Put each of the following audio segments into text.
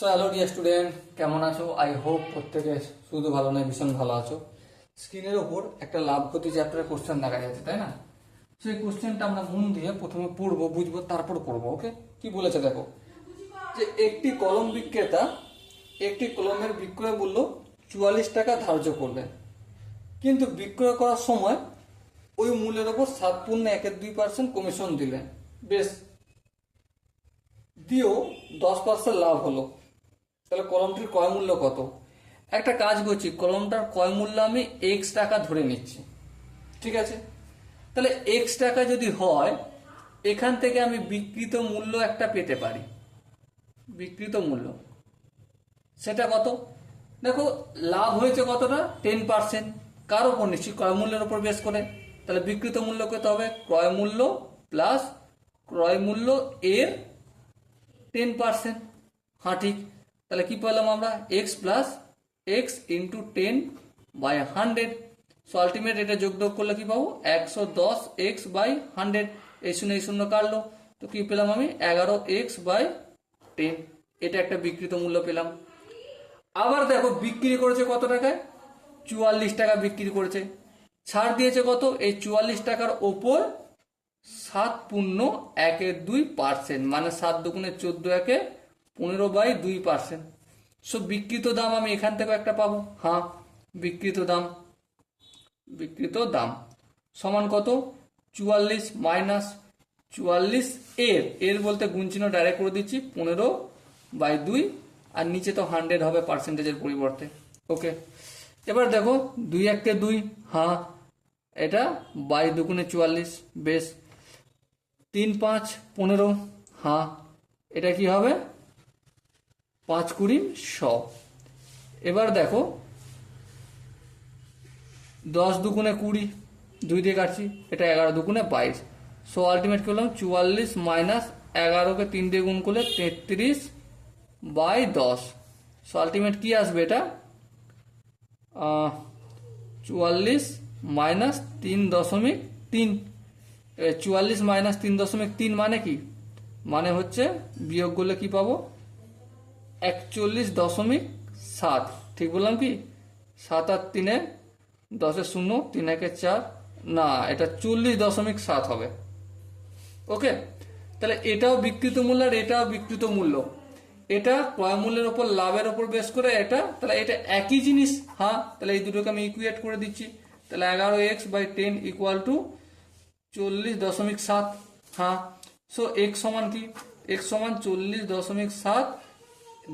So hello dear student, কেমন আছো? I hope প্রত্যেকে শুধু ভালো নয়, ভীষণ ভালো আছো। স্ক্রিনের ওপর একটা লাভ ক্ষতি চ্যাপ্টারের কোশ্চেন দেখা যাচ্ছে, তাই না? সেই কোশ্চেনটা আমরা মন দিয়ে প্রথমে পড়বো, বুঝবো, তারপর করবো। ওকে, কি বলেছে দেখো, যে একটি কলম বিক্রেতা একটি কলমের বিক্রয় মূল্য 44 টাকা ধার্য করলেন, কিন্তু বিক্রয় করার সময় ওই মূল্যের ওপর 7.12% কমিশন দিলেন। বেশ, দিয়েও 10% লাভ হলো। তাহলে কলমটির ক্রয় মূল্য কত? একটা কাজ করছি, কলমটার ক্রয় মূল্য আমি এক্স টাকা ধরে নিচ্ছি, ঠিক আছে? তাহলে এক্স টাকা যদি হয়, এখান থেকে আমি বিক্রিত মূল্য একটা পেতে পারি। বিক্রিত মূল্য সেটা কত? দেখো, লাভ হয়েছে কতটা? 10%। কার ওপর নিচ্ছি? ক্রয় মূল্যের ওপর বেশ করে। তাহলে বিক্রিত মূল্য কত হবে? ক্রয় মূল্য প্লাস ক্রয় মূল্য এর 10%। হ্যাঁ, ঠিক। তাহলে কি পেলাম আমরা? X plus x into 10/100। So ultimate এটা যোগ করলে কি পাবো? 110x/100। এই শূন্য এই শূন্য কাটলো, তো কি পেলাম আমি? 11x/10। এটা একটা বিক্রিত মূল্য পেলাম। আবার দেখো, বিক্রি করেছে কত টাকায়? 44 টাকা বিক্রি করেছে। ছাড় দিয়েছে কত? এই 44 টাকার ওপর 7.12%, মানে 7 দুগুণে 14, একে 15/2%। সো বিক্রিত দাম আমি এখান থেকে একটা পাবো। হ্যাঁ, বিক্রিত দাম সমান কত? 44 মাইনাস 44 এর বলতে গুণ চিহ্ন ডাইরেক্ট করে দিচ্ছি, 15/2, আর নিচে তো 100 হবে পার্সেন্টেজের পরিবর্তে। ওকে, এবার দেখো, 2 1 2। হ্যাঁ, এটা 22 দুগুণে 44। বেশ, 3 5 15। হ্যাঁ, এটা কি হবে? 5 20 100। এবার দেখো, 10 দুগুণে 20, 2 দিয়ে কাটছি, এটা 11 দুগুণে 22। সো আলটিমেট করলাম 44 মাইনাস 11কে 3 দিয়ে গুণ করলে 33/10। সো আলটিমেট কি আসবে? এটা 44 মাইনাস 3.3। 44 মাইনাস 3.3 মানে কি? মানে হচ্ছে বিয়োগ করলে কি পাবো? 41.7। ঠিক বললাম কি? 7 আর 3 10 0, 3 1 4, না, এটা 40.7 হবে। ওকে, তাহলে এটাও বিক্রিত মূল্য আর এটাও বিক্রিত মূল্য। এটা ক্রয় মূল্যের ওপর লাভের ওপর বেস করে এটা, তাহলে এটা একই জিনিস। হ্যাঁ, তাহলে এই দুটোকে আমি ইকুয়েট করে দিচ্ছি। তাহলে 11x/10 ইকুয়াল টু 40.7। হ্যাঁ, সো এক্স সমান কি? এক্স সমান 40.7।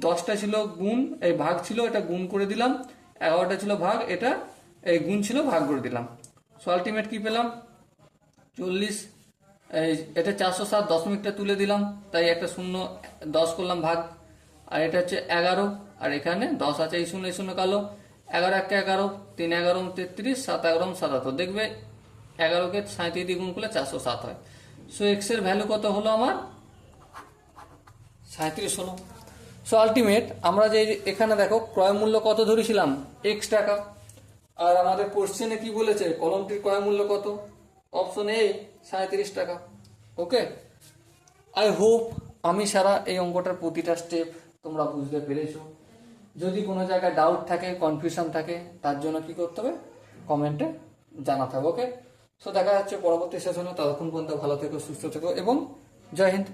10টা ছিল গুণ, এই ভাগ ছিল, এটা গুণ করে দিলাম। 11টা ছিল ভাগ, এটা এই গুণ ছিল, ভাগ করে দিলাম। সো আলটিমেট কি পেলাম? 40, এটা 407, দশমিকটা তুলে দিলাম, তাই একটা শূন্য 10 করলাম ভাগ, আর এটা হচ্ছে 11, আর এখানে 10 আছে, এই শূন্য এই শূন্য কালো। 11 1 11, 3 11 33, 7 11 77। দেখবে 11কে 37 দিয়ে গুণ করলে 407 হয়। সো এক্স এর ভ্যালু কত হলো আমার? 37 হলো। সো আলটিমেট আমরা যে এখানে দেখো, ক্রয় মূল্য কত ধরেছিলাম? এক্স টাকা। আর আমাদের কোশ্চেনে কি বলেছে? কলমটির ক্রয় মূল্য কত? অপশন এ 37 টাকা। ওকে, আই হোপ আমি সারা এই অঙ্কটার প্রতিটা স্টেপ তোমরা বুঝতে পেরেছো। যদি কোনো জায়গায় ডাউট থাকে, কনফিউশন থাকে, তার জন্য কি করতে হবে? কমেন্টে জানাতে হবে। ওকে, সো দেখা যাচ্ছে পরবর্তী সেশনে। ততক্ষণ পর্যন্ত ভালো থেকো, সুস্থ থেকো, এবং জয় হিন্দ।